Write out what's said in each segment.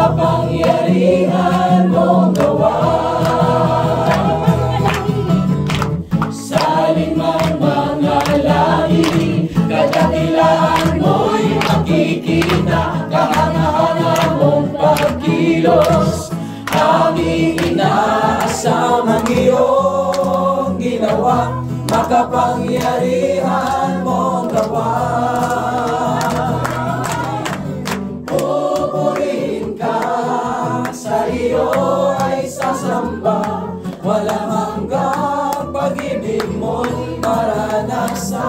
makapangyarihan mong gawa. Sa limang mga lahi, kadakilaan mo'y makikita, kahanga-hanga mong pagkilos, aming inaasam ang iyong ginawa, makapangyarihan mong gawa. Pupurihin ka, sa iyo ay sasamba, walang hanggang pag-ibig mo'y maranasan.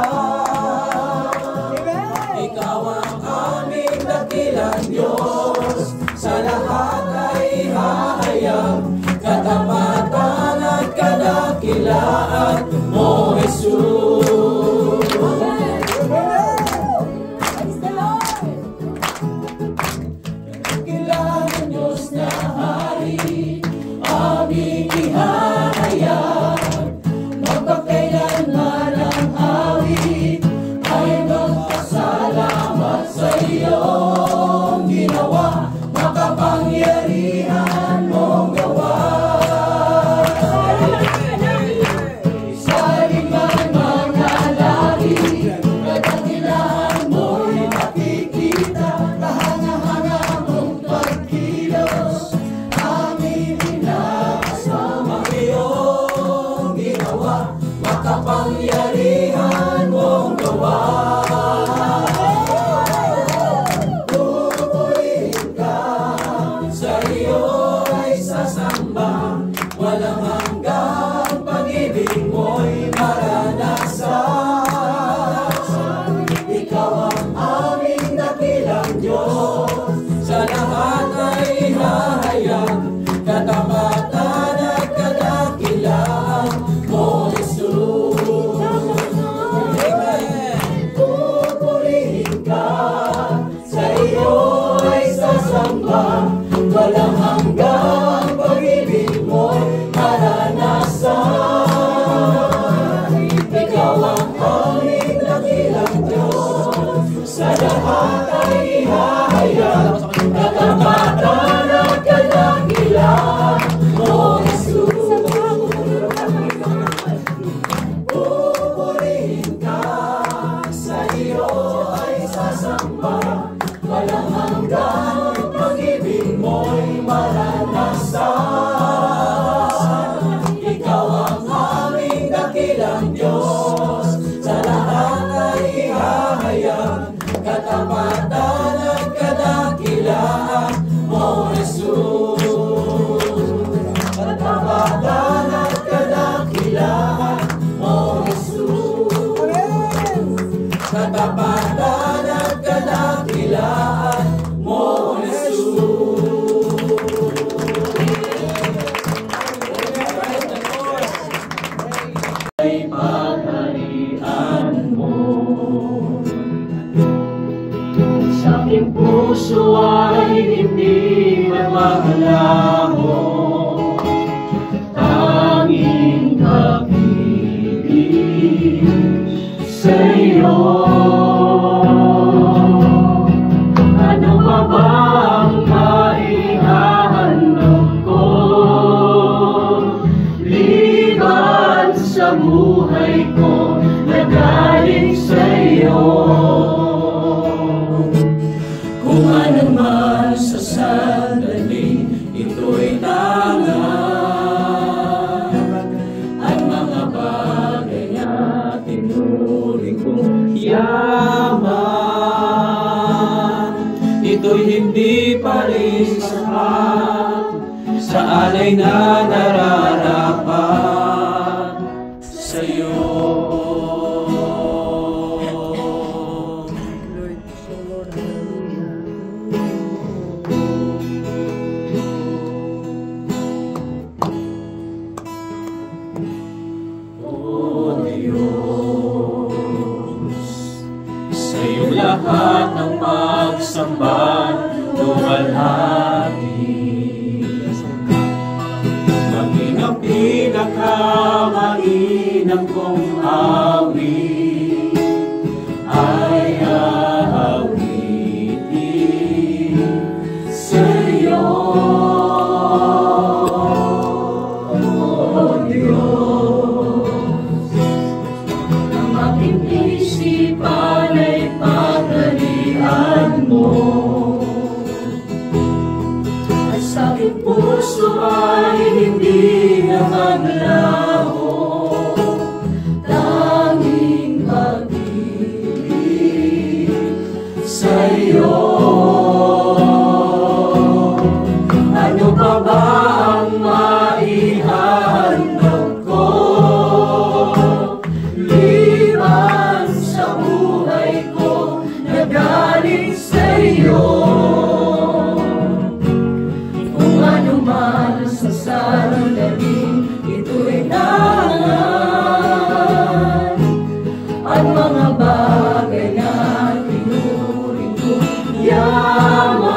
Ikaw ang aming dakilang Diyos, sa lahat ay hahayag, katapatan at kadakilaan mo, Jesus. Kadakilaan Diyos na Hari, aming ihahayag, magpakailanman ang awit ay magpasalamat sa iyong ginawa, makapangyarihan mong gawa. Sa limang mga lahi, kadakilaan mo'y makikita, kahanga-hanga mong pagkilos, aming inaasam ang iyong ginawa, makapangyarihan mong gawa. Walang hanggang pag-ibig mo'y maranasan. Ikaw ang aming dakilang Diyos, sa lahat ay hahayag, katapatan at kadakilaan mo, Jesus. Amen. Pupurihin ka, sa iyo ay sasamba, walang hanggang pag-ibig mo'y maranasan. Ikaw ang aming dakilang Diyos, sa lahat ay ihahayag, katapatan at kadakilaan mo, Jesus. Pupurihin ka, sa iyo ay sasamba, walang hanggang pag-ibig mo'y maranasan. Ikaw ang aming dakilang Diyos, sa lahat ay ihahayag, katapatan at kadakilaan mo, Jesus. Katapatan at kadakilaan mo, Jesus. Katapatan at kadakilaan mo, ay pagharian mo. Sa aking puso ay hindi magmahalaho, tanging pag-ibig sa iyo. Ano pa bang maihahandog ko, liban sa buhay ko na galing sa iyo? Kung ano man sa sandali, ito'y tanga, at mga bagay na tinuring kong yaman, ito'y hindi pa rin sapat sa alay na nararapat sa iyo. O Diyos, sa iyong lahat ng pagsamba luwalhati, maging ang pinakamainam kong awit ay awitin sa iyo. aking puso ay hindi nakaglaho, tanging pag-ibig sa'yo. Ano pa ba ang maihahandog ko, liban sa buhay ko na galing sa'yo? Kung ano man sa sandaling ito'y nangan, at mga bagay na tinuring ko yaman,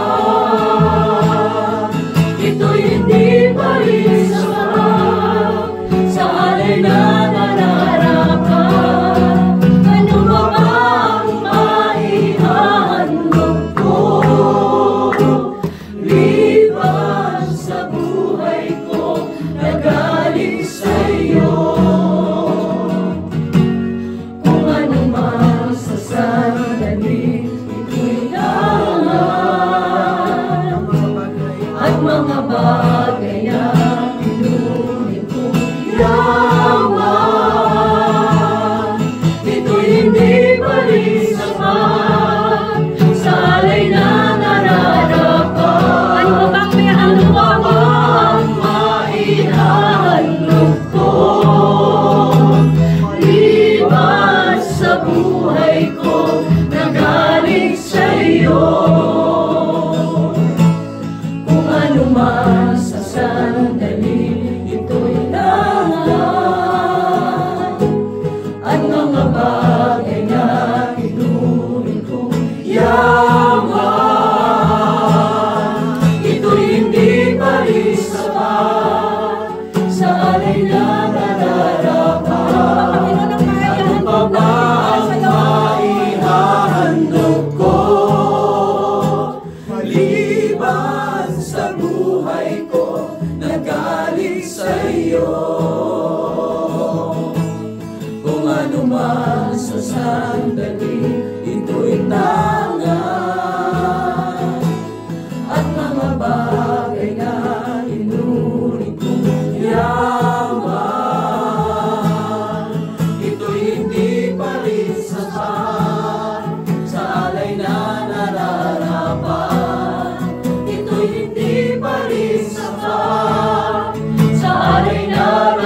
ito'y hindi pa rin sapat sa alay na nararapat. Ano ba ang maihahandog ko, liban sa buhay ko na galing sa'yo? Kung ano man sa sandaling ito'y nangan, at mga bagay na pinunin ko yaman, ito'y hindi pa rin sapat sa alay na nararapat. Ano ba bang may Ano pa ba ang maihahandog ko, liban sa buhay ko na galing sa'yo? Kung ano man sa sandaling ito'y nangan, at mga bagay na pinunin ko yaman, ito'y hindi pa rin sapat sa alay na nararapat. Ano pa ba ang maihahandog ko, liban sa buhay ko na galing sa'yo? Kung ano man sa sandaling ito'y tangan, at mga bagay na inuring kong yaman, ito'y hindi pa rin sapat sa alay na nararapat. Ito'y hindi pa rin sapat sa alay na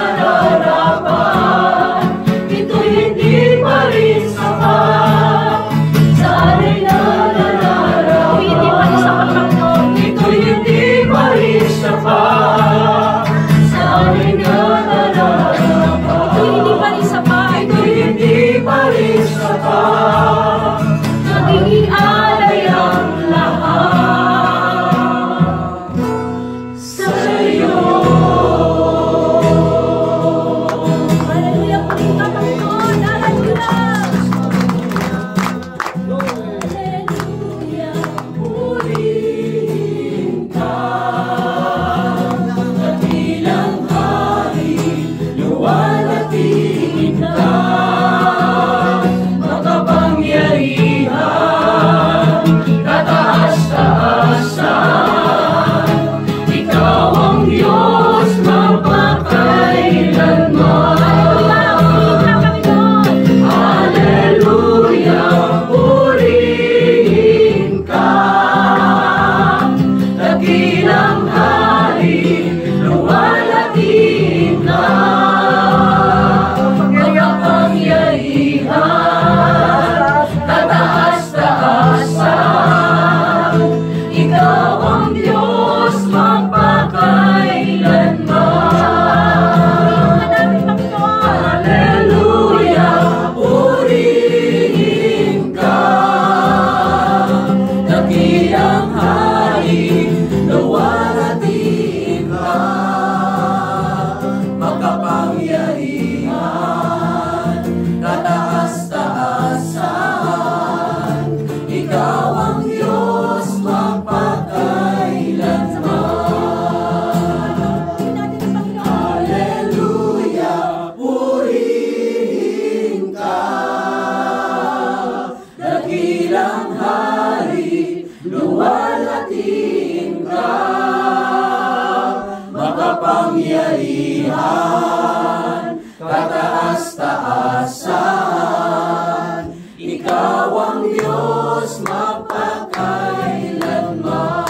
kapangyarihan, kataas-taasan. Ikaw ang Diyos magpakailanman.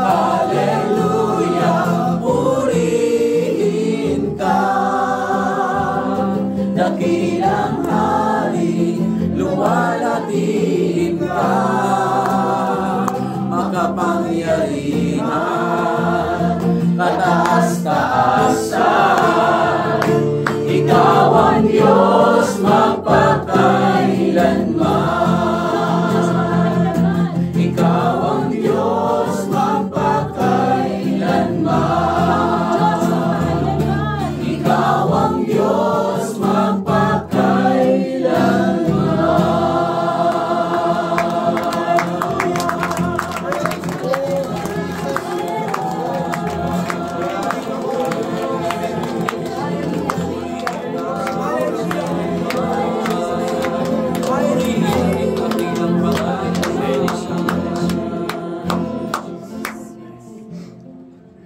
Hallelujah, purihin ka. Dakilang hari, luwalhatiin ka. Makapangyarihan, kataas-taasan. Ikaw ang Diyos magpakailanman. Ikaw ang Diyos magpakailanman. Ikaw ang Diyos magpakailanman.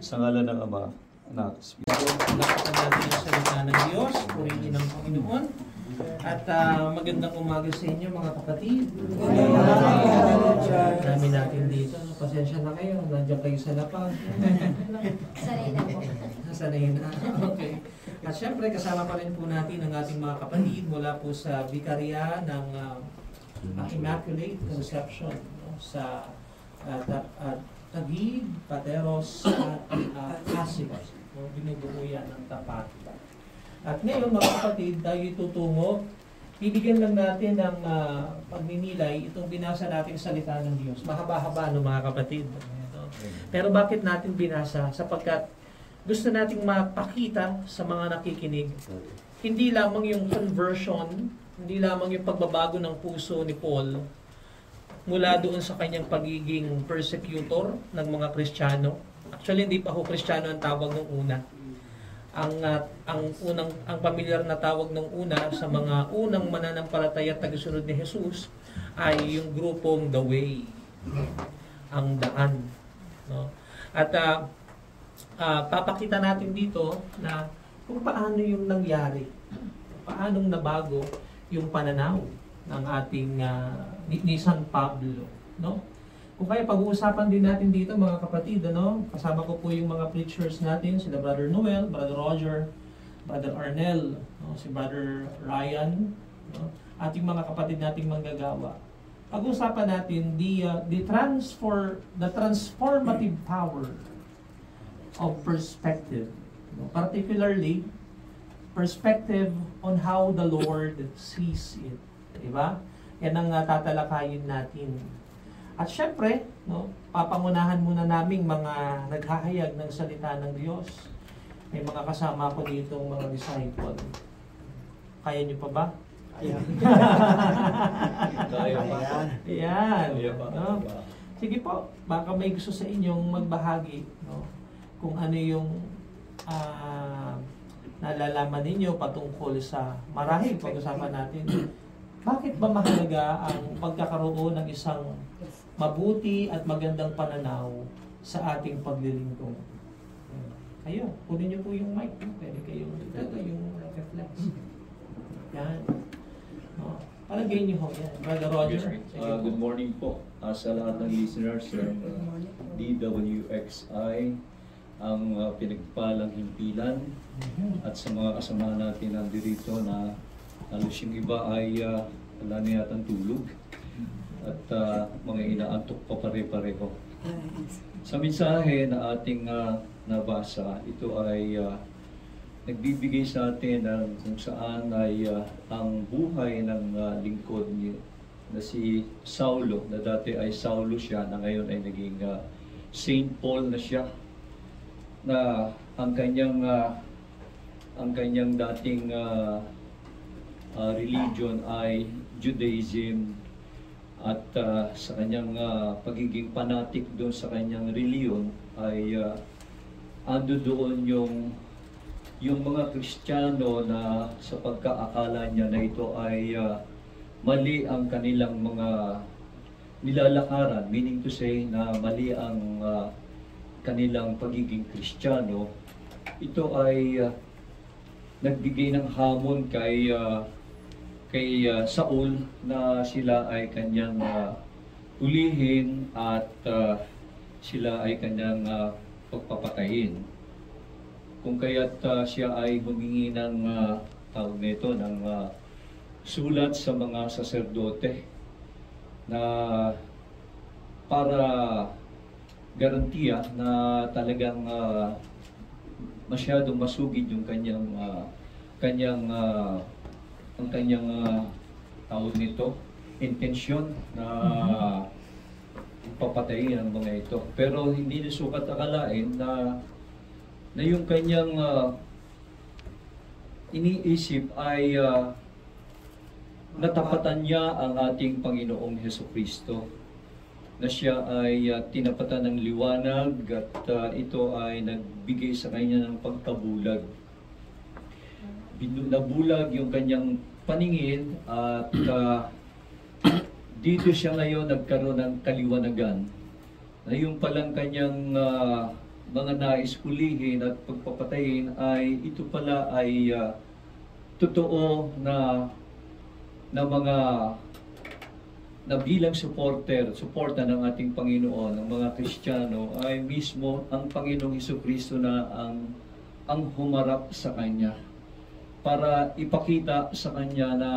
Sa ngalan ng Ama, Anak, Espiritu. Lakatan natin yung salita ng Diyos, purihin ng Panginoon. At magandang umaga sa inyo mga kapatid. Dami natin dito. Pasensya na kayo, nandiyan kayo sa lapag. Sanay na po. Sanay na. Okay. At syempre, kasama pa rin po natin ang ating mga kapatid mula po sa Vicaria ng Immaculate Conception, no? Sa Taguig, Pateros, at Casinos. No? Binubuo yan ng tapat. At ngayon mga kapatid, tayo tutungo. Bibigyan lang natin ng pagninilay itong binasa nating salita ng Diyos. Mahaba-haba no mga kapatid. Pero bakit natin binasa? Sapagkat gusto nating mapakita sa mga nakikinig, hindi lamang yung conversion, hindi lamang yung pagbabago ng puso ni Paul mula doon sa kanyang pagiging persecutor ng mga Kristiyano. Actually, hindi pa ho Kristiyano ang tawag ng una. Ang pamilyar na tawag ng una sa mga unang mananampalataya at tagasunod ni Jesus ay yung grupong The Way, ang daan. No? At papakita natin dito na kung paano yung nangyari, paanong nabago yung pananaw ng ating ni San Pablo, no? Kung kaya pag-uusapan din natin dito mga kapatid, ano? Kasama ko po yung mga preachers natin, sila Brother Noel, Brother Roger, Brother Arnel, no? Si Brother Ryan, no? At yung mga kapatid nating manggagawa. Pag-uusapan natin the transformative power of perspective, no? Particularly perspective on how the Lord sees it. Diba? Yan ang tatalakayin natin. At syempre, no, papangunahan muna naming mga naghahayag ng salita ng Diyos. May mga kasama ko dito mga disciple. Kaya niyo pa ba? Kaya pa. Ayan. Kaya pa. No? Sige po, baka may gusto sa inyong magbahagi, no? Kung ano yung nalalaman ninyo patungkol sa marahil pag-usapan natin. Bakit ba mahalaga ang pagkakaroon ng isang mabuti at magandang pananaw sa ating paglilingkod? Kayo, kunin niyo po yung mic. Pwede kayong ito yung reflex. Yan. No. Palagay niyo ho yan. Brother Roger. Good morning po sa lahat ng listeners ng DWXI, ang pinagpalang himpilan, at sa mga kasama natin nandito na halos yung iba ay wala na yatang tulog at mga inaantok pa pare-pareho. Sa mensahe na ating nabasa, ito ay nagbibigay sa atin ng kung saan ay ang buhay ng lingkod na si Saulo, na dati ay Saulo siya, na ngayon ay naging Saint Paul na siya, na ang kanyang dating religion ay Judaism, at sa kanyang pagiging fanatic doon sa kanyang reliyon ay ando doon yung mga Kristiyano na sa pagkaakala niya na ito ay mali ang kanilang mga nilalakaran, meaning to say na mali ang kanilang pagiging Kristiyano, ito ay nagbigay ng hamon kay Saul na sila ay kanyang ulihin at sila ay kanyang pagpapatayin. Kung kaya't siya ay humingi ng tawag nito ng sulat sa mga saserdote na para garantiya na talagang masyadong masugid yung kanyang tawag nito, intensyon na papatayin ang mga ito. Pero hindi nasukat akalain na yung kanyang iniisip ay natapatan niya ang ating Panginoong Hesukristo, na siya ay tinapatan ng liwanag at ito ay nagbigay sa kanya ng pagkabulag. Nabulag yung kanyang paningin at dito siya ngayon nagkaroon ng kaliwanagan na yung palang kanyang mga nais hulihin at pagpapatayin ay ito pala ay totoo na mga na bilang suporta ng ating Panginoon, ng mga Kristiyano, ay mismo ang Panginoong Hesukristo na ang humarap sa Kanya para ipakita sa Kanya na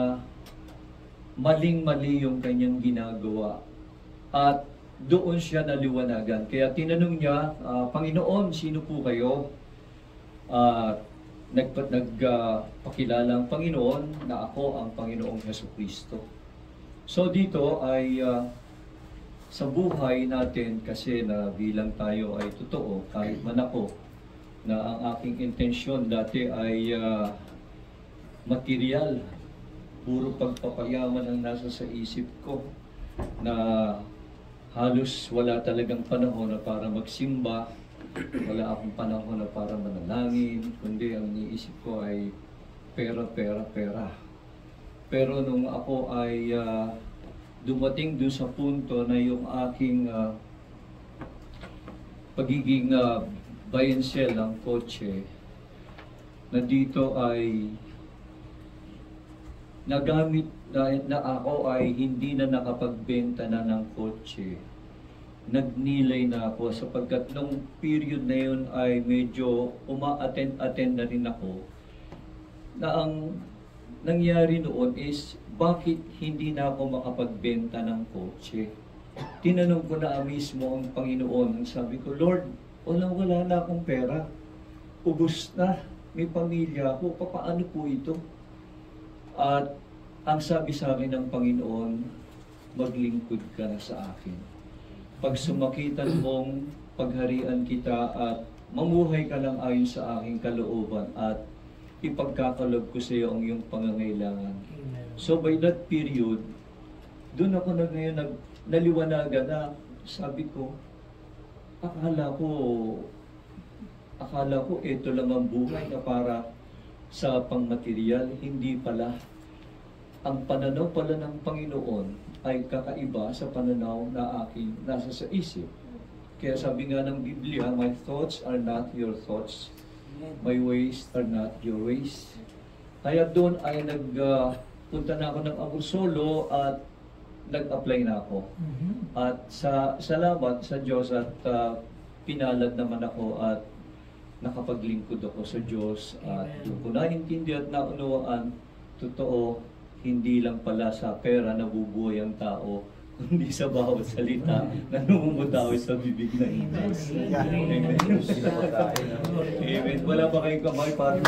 maling-mali yung Kanyang ginagawa. At doon siya naliwanagan. Kaya tinanong niya, Panginoon, sino po kayo? Nagpakilala ang Panginoon na ako ang Panginoong Hesukristo. So dito ay sa buhay natin, kasi na bilang tayo ay totoo, kahit man ako, na ang aking intensyon dati ay material, puro pagpapayaman ang nasa sa isip ko, na halos wala talagang panahon na para magsimba, wala akong panahon na para manalangin, kundi ang iniisip ko ay pera. Pero nung ako ay dumating doon sa punto na yung aking pagiging buy and sell ng kotse, na dito ay nagamit na ako ay hindi na nakapagbenta na ng kotse. Nagnilay na ako sapagkat nung period na yun ay medyo uma-attend na rin ako, na ang nangyari noon is bakit hindi na ako makapagbenta ng kotse. Tinanong ko na mismo ang Panginoon. Sabi ko, Lord, wala na akong pera. Ubus na. May pamilya ako. Paano po ito? At ang sabi sa akin ng Panginoon, maglingkod ka na sa akin. Pag sumakitan mong pagharian kita at mamuhay ka lang ayon sa aking kalooban at ipagkakalob ko sa iyo ang iyong pangangailangan. So by that period, doon ako ngayon naliwanagan na sabi ko, akala ko ito lang ang buhay na para sa pangmaterial. Hindi pala. Ang pananaw pala ng Panginoon ay kakaiba sa pananaw na aking nasa sa isip. Kaya sabi nga ng Biblia, my thoughts are not your thoughts. My ways are not your ways. Kaya doon ay punta na ako ng Abursolo at nag-apply na ako. At salamat sa Diyos at pinalad naman ako at nakapaglingkod ako sa Diyos. At doon ko naintindihan at naunawaan, totoo, hindi lang pala sa pera nabubuhay ang tao, kundi sa bawat salita na namumutawi sa bibig na ito. Amen. Amen. Wala ba kayong kamay para?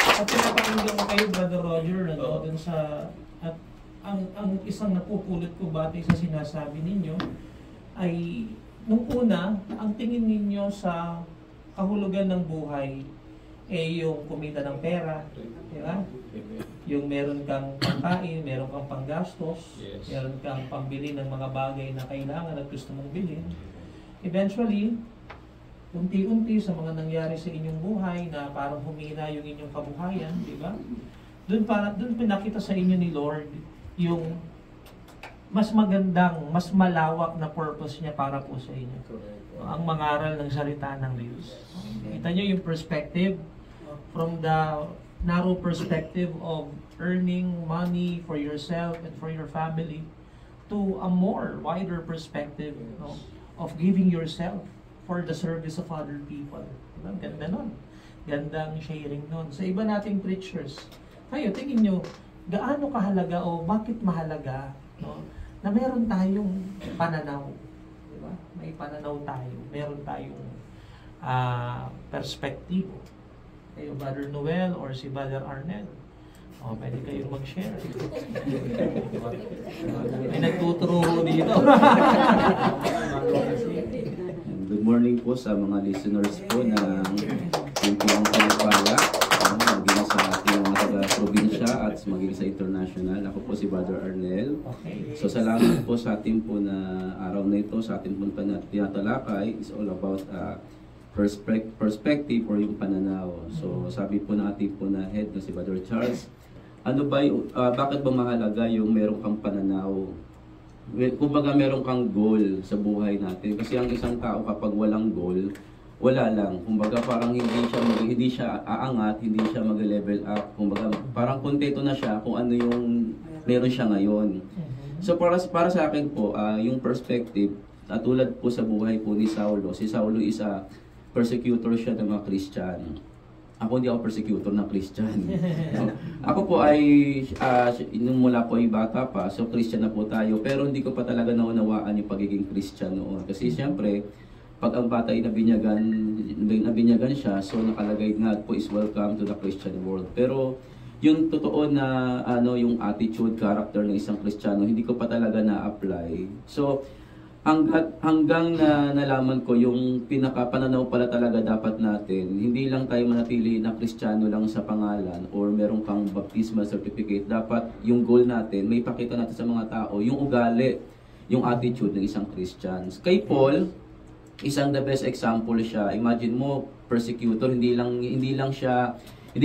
At pinapakinggan ko kayo, Brother Roger, dun sa, at ang isang napupulot ko batay sa sinasabi ninyo ay nung una, ang tingin ninyo sa kahulugan ng buhay yung kumita ng pera, di ba? Yung meron kang pangkain, meron kang panggastos, meron kang pambili ng mga bagay na kailangan at gusto mong bilhin. Eventually, unti-unti sa mga nangyari sa inyong buhay na parang humina yung inyong kabuhayan, di ba? Doon pinakita sa inyo ni Lord yung mas magandang, mas malawak na purpose niya para po sa inyo. Ang mangaral ng salita ng Diyos. Kita nyo yung perspective from the narrow perspective of earning money for yourself and for your family to a more wider perspective, no, of giving yourself for the service of other people. Diba? Ganda nun. Gandang sharing nun. Sa iba nating preachers, kayo, tingin nyo, gaano kahalaga o bakit mahalaga, no, na meron tayong pananaw. Diba? May pananaw tayo. Meron tayong perspektibo. Kayo, Brother Noel or si Brother Arnel. O, pwede kayong mag-share. May nagtuturo dito. Good morning po sa mga listeners po ng Pilipinas Palipala, maging sa ating mga taga-probinsya at maging sa international. Ako po si Brother Arnel. So salamat po sa ating po na araw na ito, sa ating po na tinatalakay is all about perspective or yung pananaw. So sabi po ng ating po na head na si Brother Charles, ano ba bakit ba mahalaga yung meron kang pananaw? Kumbaga meron kang goal sa buhay natin. Kasi ang isang tao kapag walang goal, wala lang. Kumbaga parang hindi siya aangat, hindi siya mag-level up. Kumbaga parang kontento na siya kung ano yung meron siya ngayon. So para sa akin po, yung perspective, tulad po sa buhay po ni Saulo. Si Saulo is a persecutor siya ng mga Kristiyano. Ako hindi ako persecutor ng Christian. Ako po ay, nung mula po ay bata pa, so Christian na po tayo, pero hindi ko pa talaga naunawaan yung pagiging Christian noon. Kasi siyempre, pag ang bata ay nabinyagan siya, so nakalagay nga po is welcome to the Christian world. Pero yung totoo na yung attitude, character ng isang Kristiyano, hindi ko pa talaga na-apply. So, hanggang na nalaman ko yung pinakapananaw pala talaga dapat natin, hindi lang tayo manatili na Kristiyano lang sa pangalan or meron kang baptismal certificate. Dapat yung goal natin, may pakita natin sa mga tao, yung ugali, yung attitude ng isang Christian. Kay Paul, isang the best example siya. Imagine mo, persecutor, hindi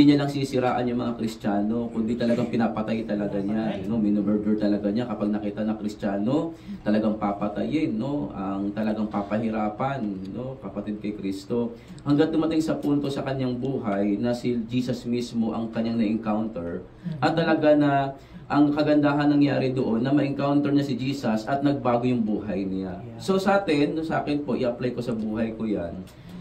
niya lang sisiraan yung mga Kristiyano, kundi talagang pinapatay talaga niya, minumurder talaga niya kapag nakita na Kristiyano, talagang papatayin, ang talagang papahirapan, kapatid kay Kristo. Hanggang dumating sa punto sa kanyang buhay na si Jesus mismo ang kanyang na-encounter at talaga na ang kagandahan nangyari doon na ma-encounter niya si Jesus at nagbago yung buhay niya. So sa akin po, i-apply ko sa buhay ko yan.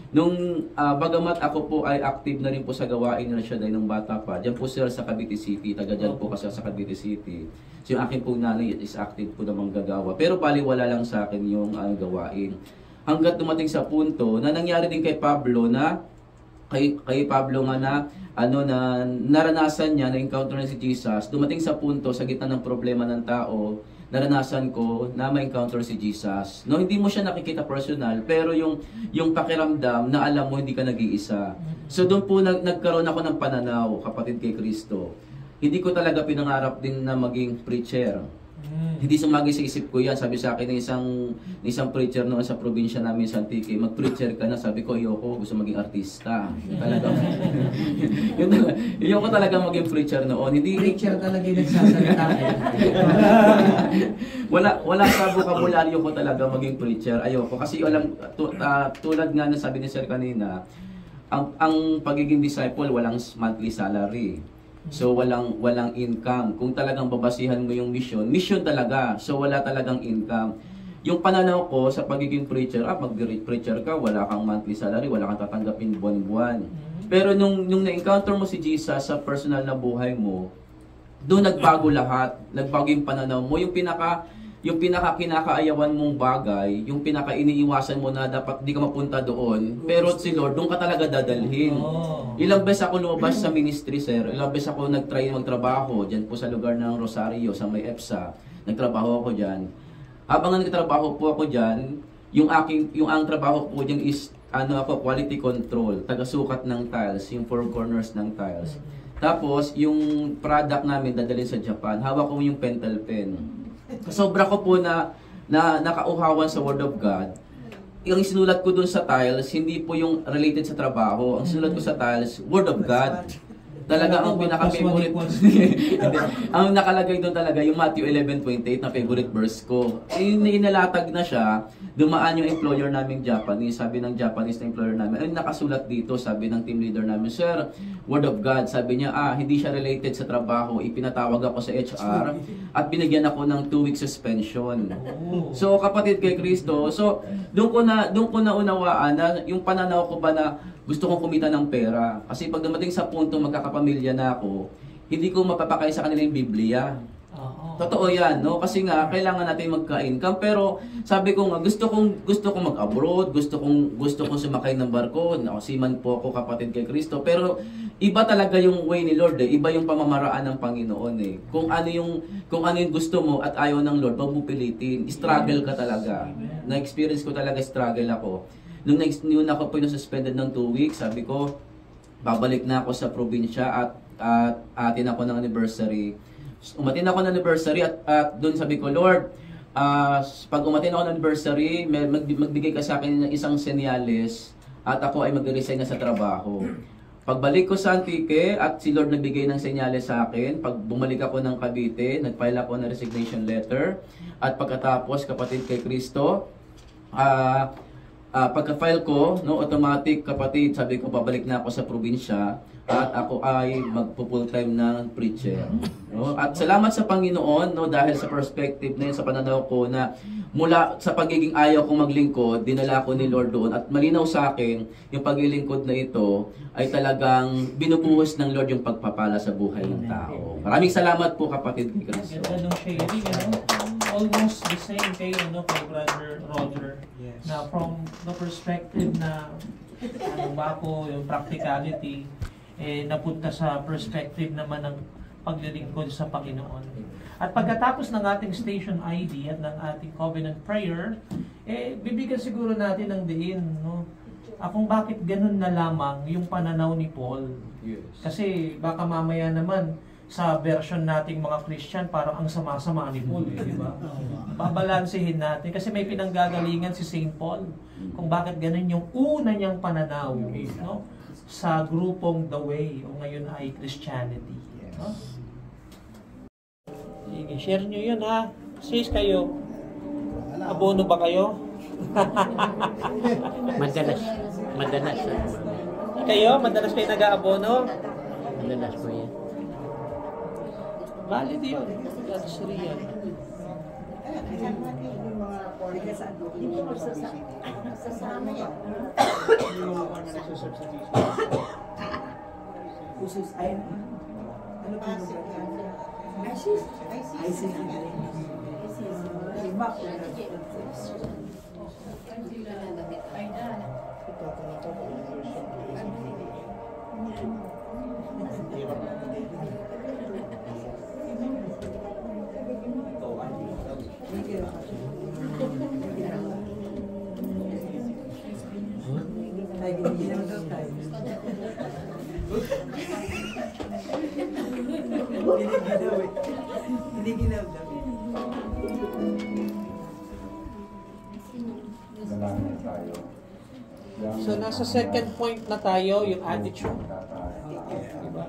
Nung bagamat ako po ay active na rin po sa gawain na siya dahil nung bata pa, dyan po sir sa Cavite City, taga dyan po kasi sa Cavite City. So yung akin pong nanay is active po na manggagawa. Pero baliwala lang sa akin yung gawain. Hanggat dumating sa punto na nangyari din kay Pablo na, kay Pablo nga na naranasan niya, na-encounter na si Jesus, dumating sa punto sa gitna ng problema ng tao, naranasan ko na ma-encounter si Jesus. Hindi mo siya nakikita personal, pero yung pakiramdam na alam mo hindi ka nag-iisa. So doon po nagkaroon ako ng pananaw, kapatid kay Kristo. Hindi ko talaga pinangarap din na maging preacher. Hindi sumagi sa isip ko yan. Sabi sa akin ng isang preacher noon sa probinsya namin sa Antique, mag-preacher ka na. Sabi ko, ayoko, gusto maging artista. Ayoko talaga maging preacher noon. Preacher talaga yung nagsasalita. wala sa vocabulary ko talaga maging preacher. Ayoko. Kasi tulad nga na sabi ni Sir kanina, ang pagiging disciple, walang monthly salary. So walang income. Kung talagang babasihan mo yung mission talaga. So wala talagang income. Yung pananaw ko sa pagiging preacher, mag-preacher ka, wala kang monthly salary, wala kang tatanggapin buwan-buwan. Pero nung na-encounter mo si Jesus sa personal na buhay mo, doon nagbago lahat. Nagbago yung pananaw mo. Yung pinaka kinakaayawan mong bagay, yung pinaka iniiwasan mo na dapat di ka mapunta doon, pero si Lord, doon ka talaga dadalhin. Ilang beses ako lumabas sa ministry, sir. Ilang beses ako nag-try magtrabaho dyan po sa lugar ng Rosario, sa may EPSA. Nagtrabaho ako dyan. Habang nagtrabaho po ako dyan, yung ang trabaho ko dyan is quality control, taga-sukat ng tiles, yung four corners ng tiles. Tapos, yung product namin dadalhin sa Japan, hawak ko yung pentel pen. Sobra ko po na nakauhawan sa Word of God. Yung sinulat ko dun sa tiles, hindi po yung related sa trabaho. Ang sinulat ko sa tiles, Word of God. Talaga ang pinaka-favorite. Ang nakalagay doon talaga yung Matthew 11:28 na favorite verse ko. Inalatag na siya, dumaan yung employer naming Japanese. Sabi ng Japanese na employer namin, ay nakasulat dito, sabi ng team leader namin, Sir, Word of God. Sabi niya, hindi siya related sa trabaho. Ipinatawag ako sa HR at binigyan ako ng 2 weeks suspension. So kapatid kay Kristo, so doon ko na unawaan na yung pananaw ko ba na gusto kong kumita ng pera. Kasi pag dumating sa punto magkakapamilya na ako, hindi ko mapapakain sa kanila yung Biblia. Totoo yan, no? Kasi nga, kailangan natin magka-income. Pero sabi ko nga, gusto kong mag-abroad, gusto kong sumakay ng barko. Seaman po ako, kapatid kay Kristo. Pero iba talaga yung way ni Lord, eh. Iba yung pamamaraan ng Panginoon, eh. Kung ano yung gusto mo at ayaw ng Lord, wag mo pilitin. Struggle ka talaga. Na-experience ko talaga, struggle ako. Nung ako po yung suspended ng 2 weeks, sabi ko, babalik na ako sa probinsya at atin ako ng anniversary. Umatin ako ng anniversary at doon sabi ko, Lord, pag umatin ako ng anniversary, magbigay ka sa akin ng isang senyales at ako ay mag-resign na sa trabaho. Pagbalik ko sa Antique at si Lord nagbigay ng senyales sa akin, pag bumalik ako ng Cavite, nag-file ako ng resignation letter at pagkatapos, kapatid kay Kristo, pagka-file ko, no, automatic, kapatid, sabi ko, babalik na ako sa probinsya at ako ay magpo-full-time na preacher. No? At salamat sa Panginoon, no, dahil sa perspective na yun, sa pananaw ko na mula sa pagiging ayaw kong maglingkod, dinala ko ni Lord doon at malinaw sa akin, yung paglilingkod na ito ay talagang binubuhos ng Lord yung pagpapala sa buhay ng tao. Maraming salamat po, kapatid kay Kristo. Ganda ng sharing, almost the same kay Brother Roger. Yes. Na from the perspective na yung practicality, napunta sa perspective naman ng paglilingkod sa Panginoon. At pagkatapos ng ating station ID at ng ating covenant prayer, bibigyan siguro natin ng diin, no? Kung bakit ganun na lamang yung pananaw ni Paul. Yes. Kasi baka mamaya naman, sa version nating mga Christian, parang ang sama-sama ni Paul, di ba? Babalansehin natin kasi may pinanggagalingan si St. Paul kung bakit ganun yung una niyang pananaw, no? Sa grupong The Way o ngayon ay Christianity. No? Sige, share nyo yun, ha? Sis, kayo, abono ba kayo? Madalas. Kayo, madalas kayo nag-aabono? Madalas po yan. Valid yun. That's real. So, nasa second point na tayo, yung attitude. Diba?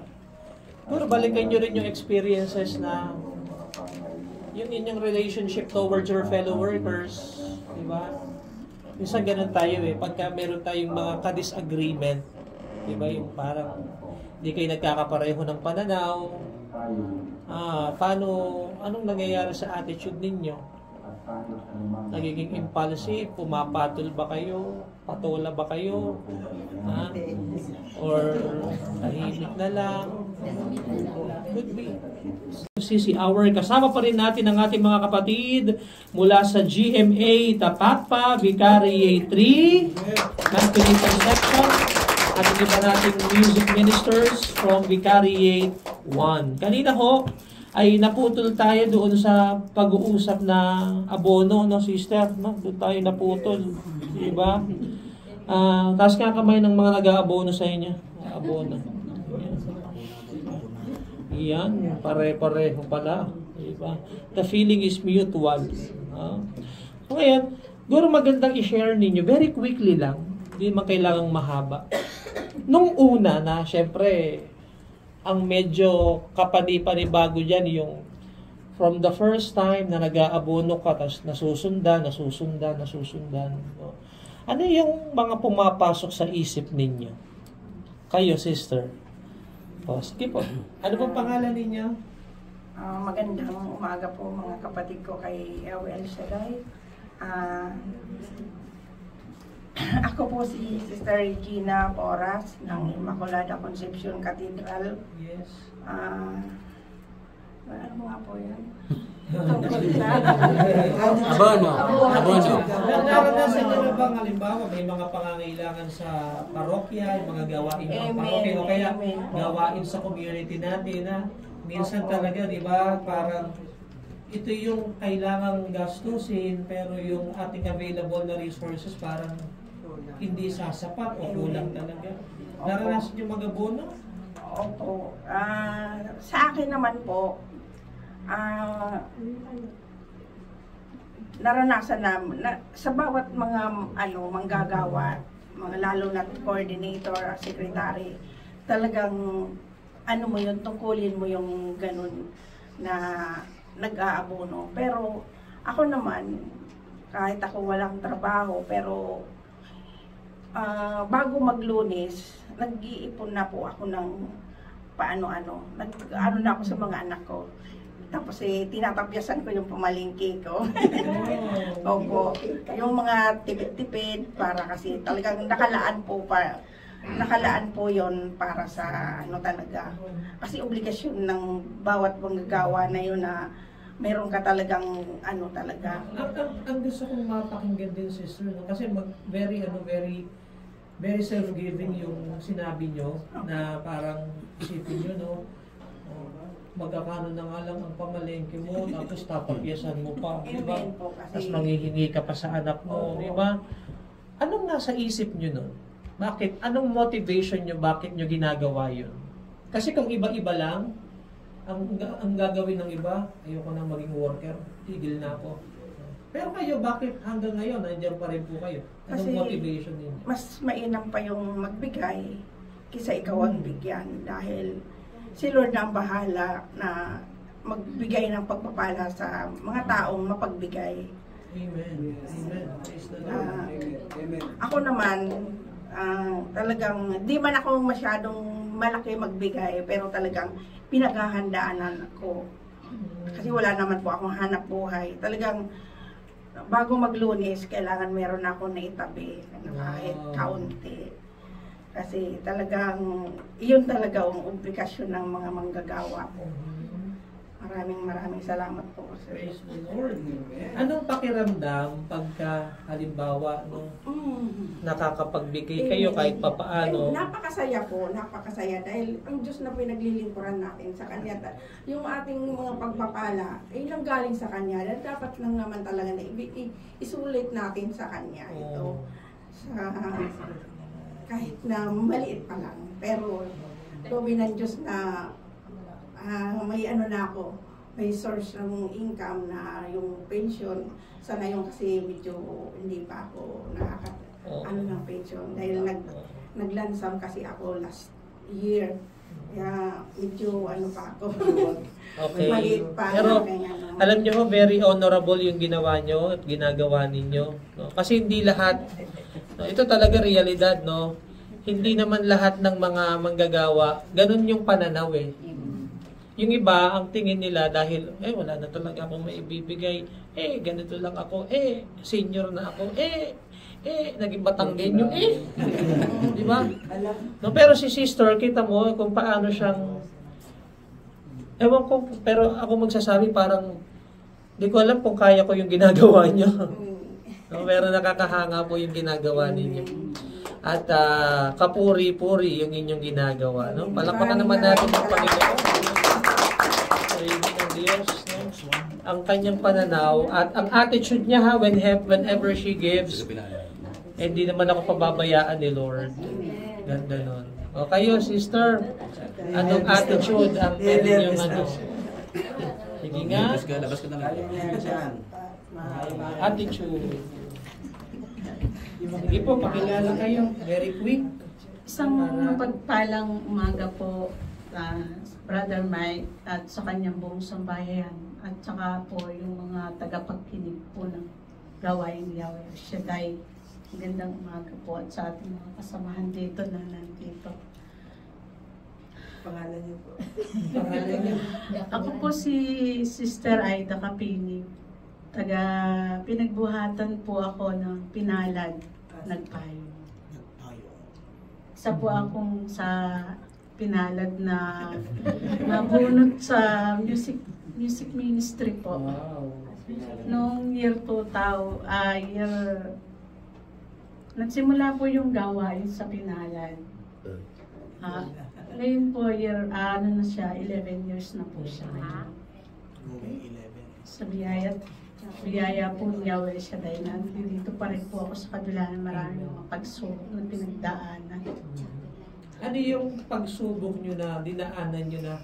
Pero balikan nyo rin yung experiences na yung inyong relationship towards your fellow workers. Diba? Minsan ganun tayo pagka meron tayong mga ka-disagreement, diba? Yung parang hindi kayo nagkakapareho ng pananaw. Anong nangyayari sa attitude ninyo? Nagiging impulsive, pumapatol ba kayo? Patola ba kayo? Or tahimik na lang? Could be. CC Hour, kasama pa rin natin ang ating mga kapatid mula sa GMA Tapapa, Vicariate 3, National Section, at iba nating music ministers from Vicariate 1. Kanina ho, ay naputol tayo doon sa pag-uusap na abono, no sister, no? Doon tayo naputol, di ba? Taas ka kamay ng mga nag-aabono sa inyo. Abono. Yan, pare-pareho pala, di ba? The feeling is mutual. So ngayon, siguro magandang i-share ninyo very quickly lang, hindi man kailangang mahaba. Nung una na, syempre, ang medyo kapani-panibago dyan, yung from the first time na nag-aabono ka, tapos nasusundan. No? Ano yung mga pumapasok sa isip ninyo? Kayo, sister. O, sige po. Ano pong pangalan ninyo? Magandang umaga po mga kapatid ko kay El Shaddai. Ako po si Sister Regina Porras ng Immaculada Conception Cathedral. Yes. Ano nga po yan? Abono. Naranasan niyo na bang halimbawa may mga pangangailangan sa parokya, yung mga gawain ng parokya, o kaya gawain sa community natin na minsan talaga, di ba, parang ito yung kailangang gastusin pero yung ating available na resources parang hindi sasapat o kulang talaga. Naranasan niyo mag-abono? Opo. Sa akin naman po, naranasan namin na sa bawat mga manggagawa, mga lalo na coordinator, secretary, talagang mo yun, tungkulin mo yung ganun na nag-aabono. Pero ako naman, kahit ako walang trabaho, pero bago mag-Lunes, nag-iipon na po ako ng paano-ano. Nag-ano na ako sa mga anak ko. Tapos tinatapyasan ko yung pamalingki ko. Opo. Yung mga tipid-tipid para kasi talagang nakalaan po yon para sa talaga. Kasi obligasyon ng bawat manggagawa na yun na meron ka talagang talaga. Ang gusto kong mapakinggan din, sister, no? Kasi very self-giving yung sinabi nyo na parang isipin nyo, no? Magkakano na nga lang ang pamalengke mo, tapos tapapyasan mo pa, di ba? Tapos manghihingi ka pa sa anak mo, di ba? Anong nasa isip nyo nun? Bakit? Anong motivation nyo? Bakit nyo ginagawa yun? Kasi kung iba-iba lang, ang gagawin ng iba, ayoko na maging worker, tigil na ako. Pero kayo, bakit hanggang ngayon, nandiyan pa rin po kayo? Anong motivation ninyo? Mas mainam pa yung magbigay kaysa ikaw ang bigyan dahil si Lord ang bahala na magbigay ng pagpapala sa mga taong mapagbigay. Amen. Amen. Praise the Lord. Ako naman, talagang, di man ako masyadong malaki magbigay, pero talagang pinaghahandaanan ako. Kasi wala naman po akong hanap buhay. Talagang, bago mag-Lunes, kailangan meron ako na itabi, kahit kaunti. Kasi talagang, iyon talaga ang obligasyon ng mga manggagawa po. Maraming salamat po. Praise the Lord. Anong pakiramdam pagka halimbawa nakakapagbigay kayo kahit papaano? Napakasaya po, napakasaya dahil ang Diyos na pinaglilingkuran natin sa Kanya. Yung ating mga pagpapala ay nanggaling sa Kanya. Dahil dapat lang naman talaga na isulit natin sa Kanya ito. Kahit na maliit pa lang. Pero sabi ng Diyos na may may source ng income na yung pension. Sana yung kasi medyo hindi pa ako ng pension. Dahil naglansam kasi ako last year. Kaya medyo pa ako. Okay. Maliit pa. Pero alam nyo ho, very honorable yung ginawa nyo at ginagawa ninyo. No? Kasi hindi lahat, no, ito talaga realidad, no? Hindi naman lahat ng mga manggagawa, ganun yung pananaw eh. Yung iba, ang tingin nila dahil, wala na talaga akong maibibigay, ganito lang ako, senior na ako, naging Batanggenyo, di ba? No, pero si sister, kita mo kung paano siyang, ewan ko, pero ako magsasabi parang, di ko alam kung kaya ko yung ginagawa niyo. No, pero nakakahanga po yung ginagawa ninyo. At kapuri-puri yung inyong ginagawa. No? Palakpakan naman natin ang Panginoon. Ng Diyos, no? Ang kanyang pananaw at ang attitude niya whenever she gives, hindi naman ako pababayaan ni Lord. Ganda nun. O kayo, sister, anong attitude ang inyong sige nga. Labas ka na lang. Attitude. Sige po, pakilala kayo. Very quick. Isang pagpalang umaga po Brother Mike at sa kanyang buong sambahayan at saka po yung mga tagapagkinig po ng gawain Yahweh El Shaddai. Magandang umaga po at sa ating mga kasamahan dito na nandito. Pangalan niyo po. Pangalan niyo? Ako po si Sister Aida Capini. Pinagbuhatan po ako ng Pinalad, Nagpayo. Isa po akong sa Pinalad na nabunot sa music ministry po. Wow. Noong year 2000, nagsimula po yung gawain sa Pinalad. Ngayon po, ano na siya, 11 years na po siya. Sa biyaya po ni Yahweh El Shaddai, nandito pa rin po ako sa kabila ng maraming mga pagsubok na pinagdaanan. Ano yung pagsubok nyo na, dinaanan nyo na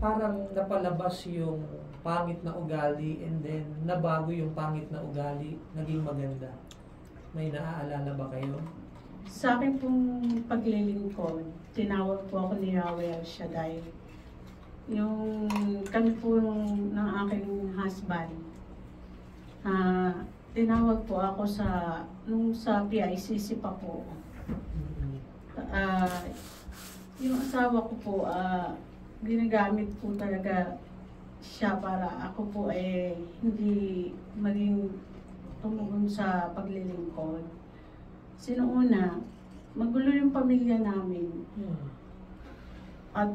parang napalabas yung pangit na ugali and then nabago yung pangit na ugali, naging maganda? May naaalala ba kayo? Sa akin pong paglilingkod, tinawag po ako ni Yahweh El Shaddai. Yung kami po ng aking husband, tinawag po ako nung sa PICC pa po. Yung asawa ko po, ginagamit po talaga siya para ako po hindi maging tumugon sa paglilingkod. Sinuuna, magulo yung pamilya namin. At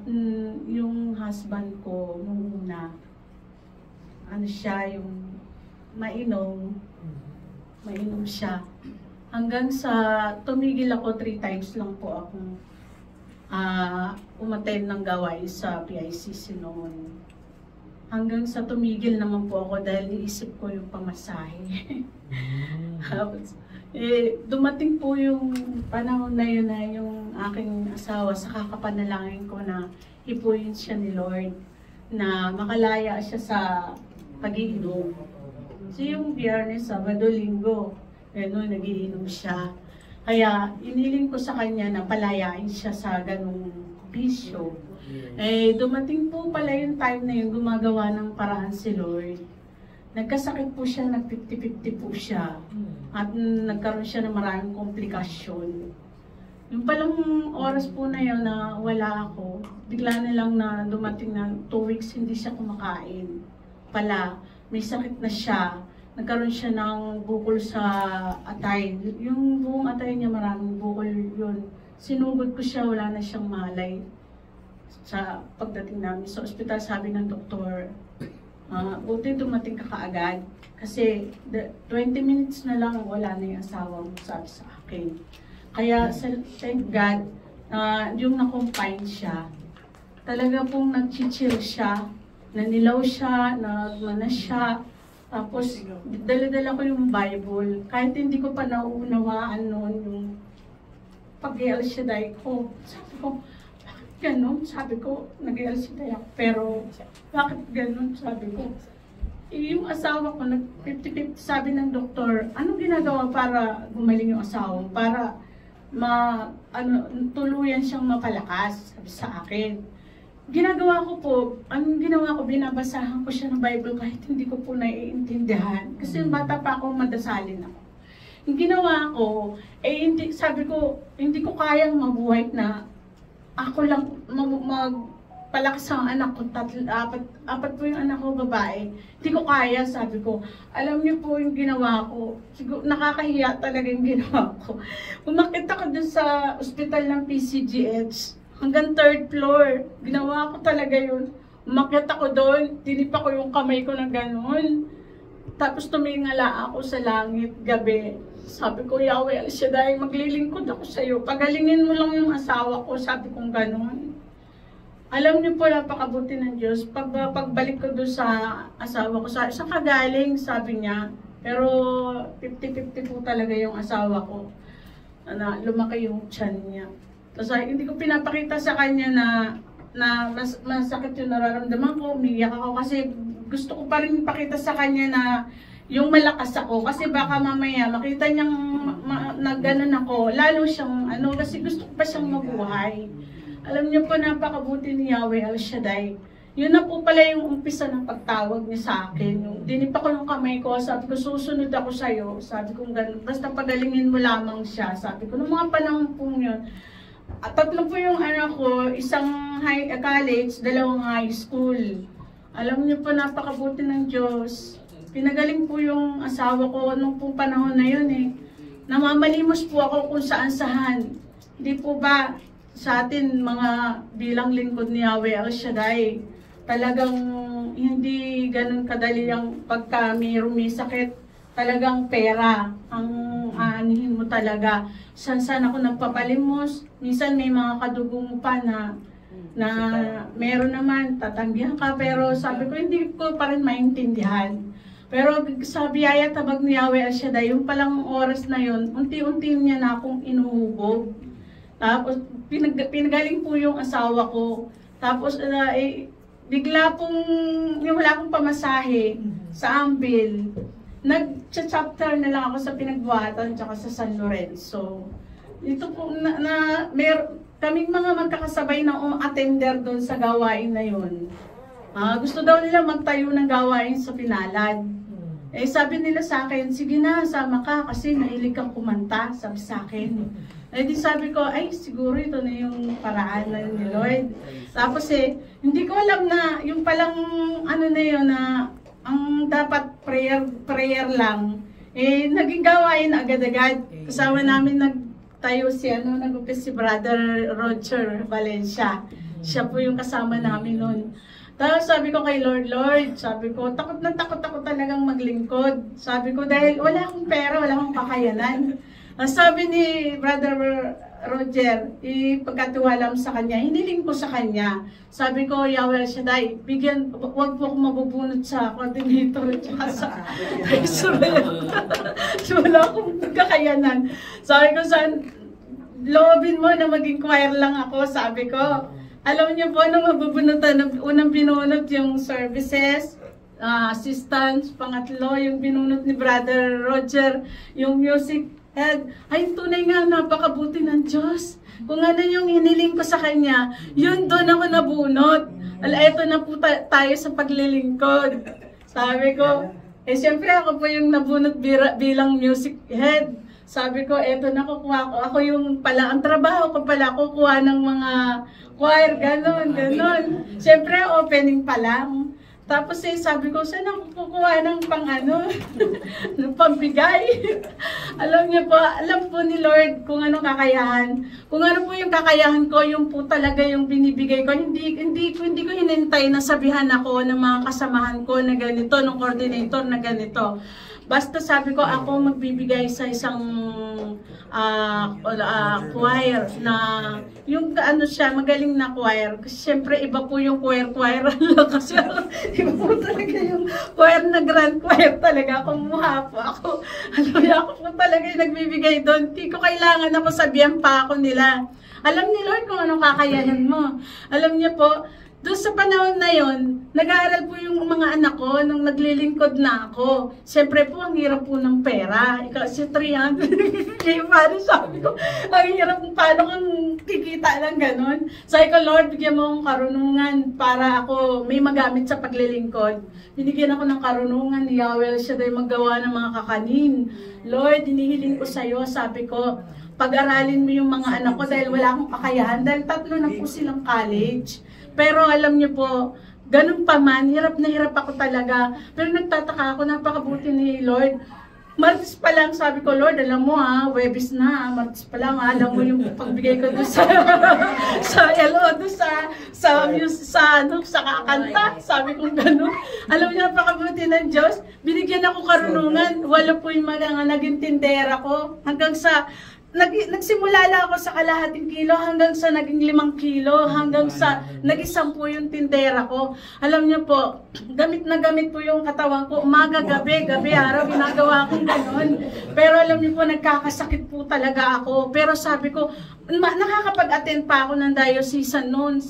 yung husband ko, nung una, siya yung mainom siya. Hanggang sa tumigil ako 3 times lang po akong umattend ng gawain sa PICC noon. Hanggang sa tumigil naman po ako dahil niisip ko yung pamasahe. Dumating po yung panahon na yun na yung aking asawa sa kakapanalangin ko na hipuin siya ni Lord na makalaya siya sa pag-iinom. So yung Biyernes, Sabado, Linggo, nagiinom siya. Kaya iniling ko sa kanya na palayain siya sa ganung bisyo. Dumating po pala yung time na yung gumagawa ng paraan si Lord. Nagkasakit po siya, nag-50-50 po siya. At nagkaroon siya ng maraming komplikasyon. Yung palang oras po na yun na wala ako, bigla na lang na dumating na 2 weeks hindi siya kumakain. Pala, may sakit na siya. Nagkaroon siya ng bukol sa atay. Yung buong atay niya maraming bukol yun. Sinugod ko siya, wala na siyang malay. Sa pagdating namin sa ospital, sabi ng doktor, buti dumating ka kaagad. Kasi 20 minutes na lang, wala na yung asawa mo, sabi sa akin. Kaya, thank God, yung na-confine siya, talaga pong nag-chill siya, nanilaw siya, nagmana siya, tapos dala-dala ko yung Bible. Kahit hindi ko pa nauunawaan noon yung pag-El Shaddai ko. Sabi ko, bakit ganun? Sabi ko, nag-El Shaddai ako. Pero, bakit ganun? Sabi ko. Yung asawa ko, nag-50-50, sabi ng doktor, anong ginagawa para gumaling yung asawa? Para tuluyan siyang mapalakas, sabi sa akin. Ginagawa ko po, anong ginawa ko, binabasahan ko siya ng Bible kahit hindi ko po naiintindihan. Kasi yung bata pa ako, madasalin ako. Yung ginawa ko, sabi ko, hindi ko kayang mabuhay na ako lang magpalakas ang anak ko, apat po yung anak ko babae. Hindi ko kaya, sabi ko. Alam niyo po yung ginawa ko, siguro nakakahiya talaga yung ginawa ko. Umakit ako dun sa ospital ng PCGH. Hanggang 3rd floor. Ginawa ko talaga yun. Umakyat ako doon, tinipa ko yung kamay ko na gano'n. Tapos tumingala ako sa langit gabi. Sabi ko, Yahweh El Shaddai, maglilingkod ako sa iyo. Pagalingin mo lang yung asawa ko, sabi kong gano'n. Alam niyo po, napakabuti ng Diyos. Pagbalik ko doon sa asawa ko, saan kagaling, sabi niya. Pero 50-50 po talaga yung asawa ko. Na lumaki yung tiyan niya. Tapos hindi ko pinapakita sa kanya na masakit yung nararamdaman ko, umiyak ako kasi gusto ko pa rin ipakita sa kanya na yung malakas ako kasi baka mamaya makita niyang na gano'n ako, lalo siyang kasi gusto ko pa siyang mabuhay. Alam niyo po, napakabuti ni Yahweh El Shaddai. Yun na po pala yung umpisa ng pagtawag niya sa akin. Yung dinipa ko yung kamay ko, sabi ko, susunod ako sa'yo. Sabi ko, basta pagalingin mo lamang siya. Sabi ko, noong mga panahon po yun, at 3 po yung anak ko, isang college, 2 high school. Alam niyo po, napakabuti ng Diyos. Pinagaling po yung asawa ko nung po panahon na yun eh. Namamalimos po ako kung saan-saan. Hindi po ba sa atin mga bilang lingkod ni Yahweh El Shaddai, talagang hindi ganun kadali ang pagka may sakit, talagang pera ang aanihin mo talaga. Saan ako nagpapalimos, minsan may mga kadugong pa na meron naman, tatanggihan ka, pero sabi ko hindi ko pa rin maintindihan. Pero sa biyaya tabag ni Yahweh El Shaddai, yung palang oras na yun, unti-unti niya na akong inuhubog. Tapos pinagaling po yung asawa ko. Tapos bigla pong wala akong pamasahe sa Ambil. Nag-chapter na lang ako sa Pinagbuhatan tsaka sa San Lorenzo. Ito po kaming mga magkakasabay na attender doon sa gawain na yun. Gusto daw nila magtayo ng gawain sa Pinalad. Sabi nila sa akin, sige na, sama ka kasi nahilig kang kumanta, sabi sa akin. Di sabi ko, ay siguro ito na yung paraan na yun ni Lord. Tapos hindi ko alam na yung palang ano na yun na ang dapat prayer lang. Naging gawain agad-agad. Kasama namin nagtayo nag-upis si Brother Roger Valencia. Siya po yung kasama namin noon. Tapos sabi ko kay Lord, sabi ko, takot na takot ako talagang maglingkod. Sabi ko, dahil wala akong pera, wala akong kakayanan. Sabi ni Brother Roger, ipagkatiwala mo sa kanya, hiniling ko sa kanya. Sabi ko, Yahweh El Shaddai, wag po akong mabubunot sa coordinator at saka sa so, wala akong kakayanan. Sabi ko, loobin mo na maging choir lang ako, sabi ko. Alam niyo po, nung mabubunutan, unang binunot yung services, assistance, pangatlo, yung binunot ni Brother Roger, yung music head. Ay, tunay nga, napakabuti ng Diyos. Kung ano yung hiniling ko sa Kanya, yun doon ako nabunot. Eto na po tayo sa paglilingkod. Sabi ko, siyempre ako po yung nabunot bilang music head. Sabi ko, eto na kukuha ko. Ako yung pala, ang trabaho ko pala, kukuha ng mga choir, ganon. Siyempre, opening pa lang. Tapos sabi ko, saan ako kukuha ng ng pambigay? Alam niyo po, alam po ni Lord kung anong kakayahan. Kung ano po yung kakayahan ko, yung po talaga yung binibigay ko. Hindi ko hinintay na sabihan ako ng mga kasamahan ko na ganito, ng coordinator na ganito. Basta sabi ko, ako magbibigay sa isang choir na yung magaling na choir. Kasi syempre iba po yung choir lang kasi iba po talaga yung choir na grand choir talaga. Kumuha po ako. Alam niyo, ako po talaga yung nagbibigay doon. Hindi ko kailangan na masabihan pa ako nila. Alam ni Lord kung anong kakayahan mo. Alam niyo po, doon sa panahon na yon, nag-aaral po yung mga anak ko nung naglilingkod na ako. Siyempre po, ang hirap po ng pera. Kasi 300. Kaya paano sabi ko, ang hirap paano kang kikita lang ganun. Sabi ko, Lord, bigyan mo akong karunungan para ako may magamit sa paglilingkod. Binigyan ako ng karunungan ni Yahweh siya dahil maggawa ng mga kakanin. Lord, hinihiling ko sa'yo, sabi ko, pag-aralin mo yung mga anak ko dahil wala akong kakayahan. Dahil 3 na po silang college. Pero alam niyo po, ganun pa man, hirap na hirap ako talaga. Pero nagtataka ako, napakabuti ni Lord. Martes pa lang, sabi ko, Lord, alam mo Webis na, Martes pa lang, alam mo yung pagbigay ko doon sa doon sa kakanta. Sabi ko ganun. Alam niyo, napakabuti ng Diyos. Binigyan ako karunungan. Wala po yung mga naging tindera ko. Hanggang sa nagsimula lang ako sa kalahating kilo hanggang sa naging 5 kilo, hanggang sa naging 10 yung tindera ko. Alam niyo po, gamit na gamit po yung katawan ko. Umaga, gabi, araw, ginagawa akong gano'n. Pero alam niyo po, nagkakasakit po talaga ako. Pero sabi ko, nakakapag-attend pa ako ng diocesan noon.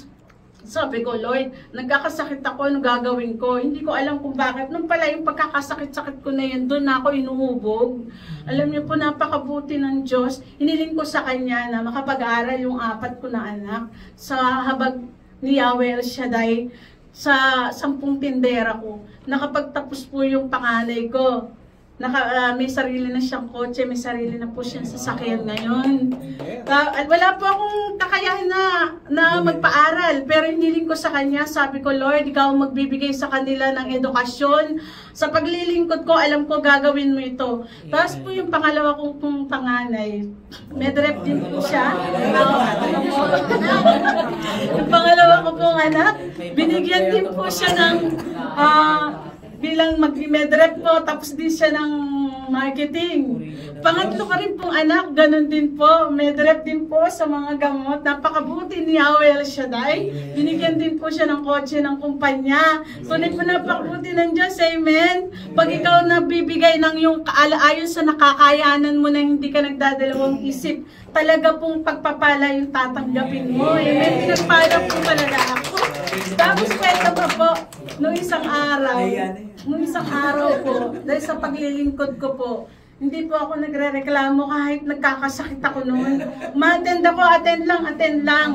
Sabi ko, Lord, nagkakasakit ako, ano gagawin ko? Hindi ko alam kung bakit. Nung pala yung pagkakasakit-sakit ko na yun, doon na ako inuhubog. Alam niyo po, napakabuti ng Diyos. Hiniling ko sa Kanya na makapag-aral yung 4 ko na anak sa habag ni Yahweh El Shaddai sa 10 tindera ko. Nakapagtapos po yung panganay ko. May sarili na siyang kotse, may sarili na po siyang sasakyan ngayon. Wala po akong kakayahan na magpaaral, pero hiniling ko sa Kanya, sabi ko, Lord, Ikaw ang magbibigay sa kanila ng edukasyon. Sa paglilingkod ko, alam ko gagawin mo ito. Tapos po yung pangalawa kong panganay, medrep din po siya. Yung pangalawa ko pong anak, binigyan din po siya ng bilang mag-medrep po, tapos din siya ng marketing. Pangatlo ka rin pong anak, ganun din po, medrep din po sa mga gamot. Napakabuti ni Yahweh El Shaddai. Binigyan din po siya ng kotse ng kumpanya. Tunay po napakabuti ng Diyos, amen. Pag ikaw nabibigay ng yung kaalaayon sa nakakayanan mo na hindi ka nagdadalawang isip, talaga pong pagpapala yung tatanggapin mo. Amen. Pinagpala po talaga ako. Tapos kwento pa po, nung isang araw po, dahil sa paglilingkod ko po, hindi po ako nagre-reklamo kahit nagkakasakit ako noon. Ma-attend ako, attend lang.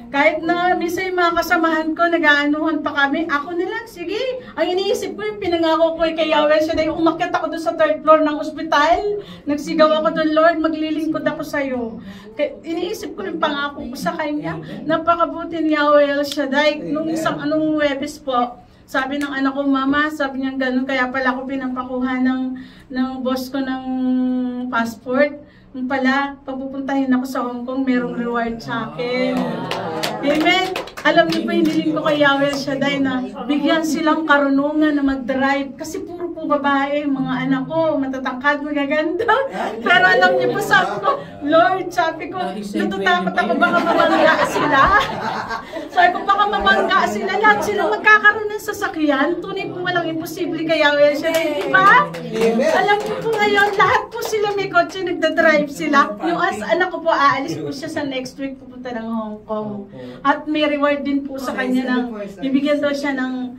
Kahit na minsan yung mga kasamahan ko, nag-aanuhan pa kami, ako na lang, sige. Ang iniisip ko yung pinangako ko kay Yahweh Shaddai, umakyat ako doon sa 3rd floor ng ospital. Nagsigaw ako doon, Lord, maglilingkod ako sa'yo. Iniisip ko yung pangako ko sa Kanya. Napakabuti ni Yahweh El Shaddai. Nung anong Huwebes po, sabi ng anak ko, Mama, sabi niya ganun, kaya pala ako pinapakuha ng boss ko ng passport. Yung pala, papupuntahin ako sa Hong Kong, merong reward sa akin. Amen. Alam niyo po, hiniling ko kay Yahweh Shaddai na bigyan silang karunungan na mag-drive. Kasi puro po babae, mga anak ko, matatangkad, magaganda. Pero alam niyo po, sabi ko, Lord, sabi ko, natatakot ako, baka mamangga sila. Sabi ko, baka mamangga sila. Lahat sila magkakaroon ng sasakyan. Tunay po walang imposible kay Yahweh Shaddai, di ba? Alam niyo po ngayon, lahat po sila may kotse, nagdadrive sila. Yung anak ko po, aalis po siya sa next week, pupunta ng Hong Kong. At may reward din po sa kanya ng, bibigyan daw siya ng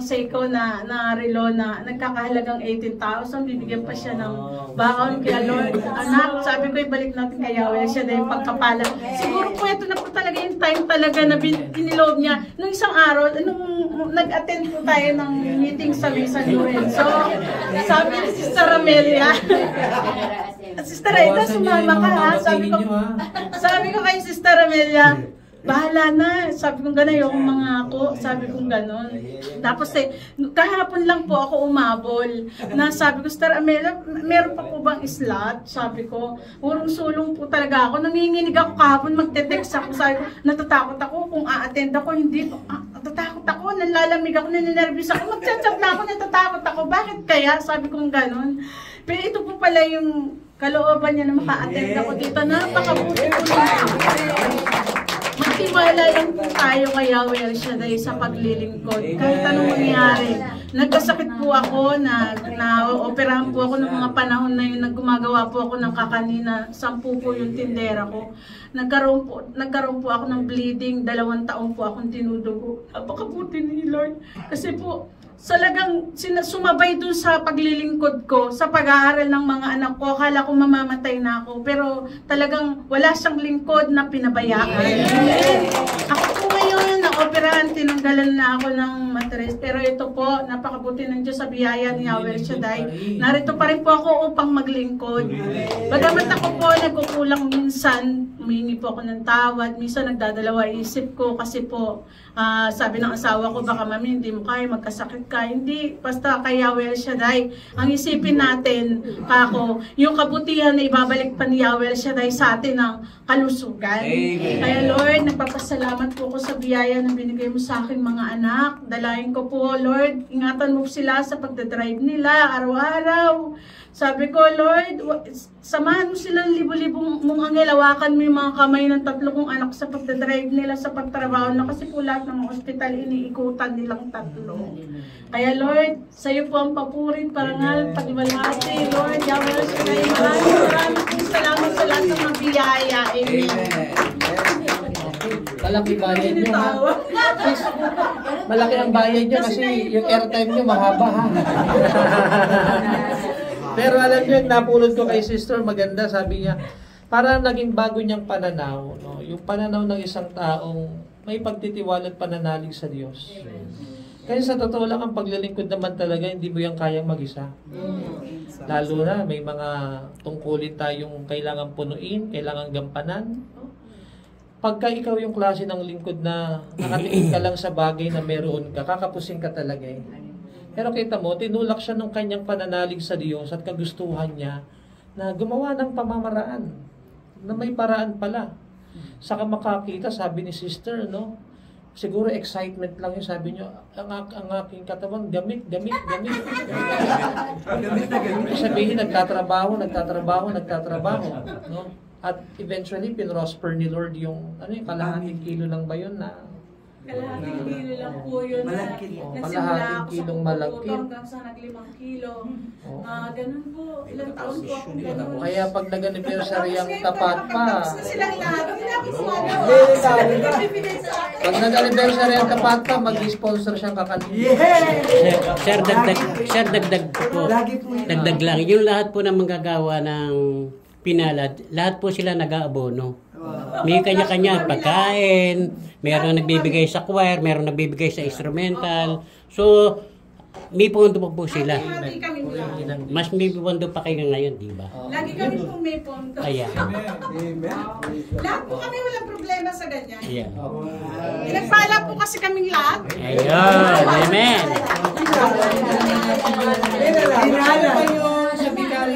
Seiko na relo na nagkakahalagang 18,000, bibigyan pa siya ng baon. Kaya Lord, anak, sabi ko, ibalik natin kay Yahweh siya na yung pagkapala. Siguro po, ito na po talaga yung time talaga na biniloob niya. Nung isang araw, nung nag-attend po tayo ng meeting sa San Lorenzo, sabi ni Sister Amelia, Sister Aida, sumama ka ha. Sabi ko kay Sister Amelia, bahala na. Sabi ko gano'n, yung mga ako. Sabi ko gano'n. Tapos kahapon lang po ako umabol. Na sabi ko, Sister Amelia, meron pa po bang slot? Sabi ko, urong sulong po talaga ako. Nanginginig ako kahapon, magte-text ako. Sabi ko, natatakot ako kung a-attend ako. Hindi, natatakot ako, nalalamig ako, naninervous ako. Magchat-chat na ako, natatakot ako. Bakit kaya? Sabi ko gano'n. Pero ito po pala yung kalooban niya na maka-attend ako dito. Napakabuti po naman. Magtiwala lang po tayo kay Yahweh El Shaddai sa paglilingkod. Kahit anong mangyari. Nagkasakit po ako, na-operahan po ako ng mga panahon na yun, gumagawa po ako ng kakanina, 10 po yung tindera ko. Nagkaroon po ako ng bleeding, 2 taon po akong tinudugo. Napakabuti ni Lord. Kasi po, talagang sumabay dun sa paglilingkod ko, sa pag-aaral ng mga anak ko. Akala ko mamamatay na ako, pero talagang wala siyang lingkod na pinabayaan. Ako po ngayon, na-operahan, tinanggalan na ako ng matres. Pero ito po, napakabuti ng Diyos sa biyaya ni Yahweh Shaddai. Narito pa rin po ako upang maglingkod. Bagamat ako po nagkukulang minsan, humingi po ako ng tawad, minsan nagdadalawa isip ko kasi po, sabi ng asawa ko, baka mami, hindi mo kaya, magkasakit ka. Hindi, basta kay Yahweh El Shaddai. Ang isipin natin, kako, yung kabutihan na ibabalik pa ni Yahweh El Shaddai sa atin ng kalusugan. Amen. Kaya Lord, nagpapasalamat po ako sa biyaya na binigay mo sa akin mga anak. Dalayan ko po, Lord, ingatan mo sila sa pagdadrive nila araw-araw. Sabi ko, Lord, samahan mo silang libo-libong mong anghel, hawakan mo yung mga kamay ng 3 kong anak sa pagdadrive nila sa pagtrabaho na kasi po lahat ng mga ospital iniikutan nilang 3. Kaya Lord, sa iyo po ang papurit, parangal, pagbalhati, Lord, Yahweh Shaddai, maraming salamat sa lahat ng mga biyaya. Amen. Kalaki ba rin mo? Sis, malaki ang bayad nyo kasi yung airtime nyo mahaba ha. Pero alam nyo, napulot ko kay sister, maganda, sabi niya, para naging bago niyang pananaw, no? Yung pananaw ng isang taong may pagtitiwala at pananalig sa Diyos. Kasi sa totoo lang, ang paglilingkod naman talaga, hindi mo yan kayang mag-isa. Lalo na, may mga tungkulin tayong kailangan punuin, kailangan gampanan. Pagka ikaw yung klase ng lingkod na nakatingin ka lang sa bagay na meron ka, kakapusin ka talaga eh. Pero kita mo, tinulak siya ng kanyang pananalig sa Diyos at kagustuhan niya na gumawa ng pamamaraan, na may paraan pala. Saka makakita, sabi ni sister, no? Siguro excitement lang yun, sabi niyo, ang aking katawan, gamit. Sabihin, nagtatrabaho, no? At eventually, pinrosper ni Lord yung, kalahating kilo lang ba yun na? Kalahating kilo lang po yun na kalahating kilong malagkit. Hanggang sa nag-5 kilo. Ganun po, ilang taon po akong ganun. Kaya pag nag-anniversary ang tapat pa, Tapos na silang lahat, hindi na ako sumagawa. pag nag-anniversary ang tapat pa, mag-sponsor siyang kakanin. Sir, dagdag po. Dagdag lang. Yung lahat po na manggagawa ng pinalad, lahat po sila nag-aabono. May kanya-kanya pagkain, mayroong nagbibigay sa choir, mayroong nagbibigay sa instrumental. So, may pondo po sila. Lagi kami lang. Mas may pondo pa kayo ngayon, di ba? Lagi kami pong may pondo. Kaya. Lahat po kami walang problema sa ganyan. Yeah. Pinagpala po kasi kaming lahat. Ayun, amen. Dinala.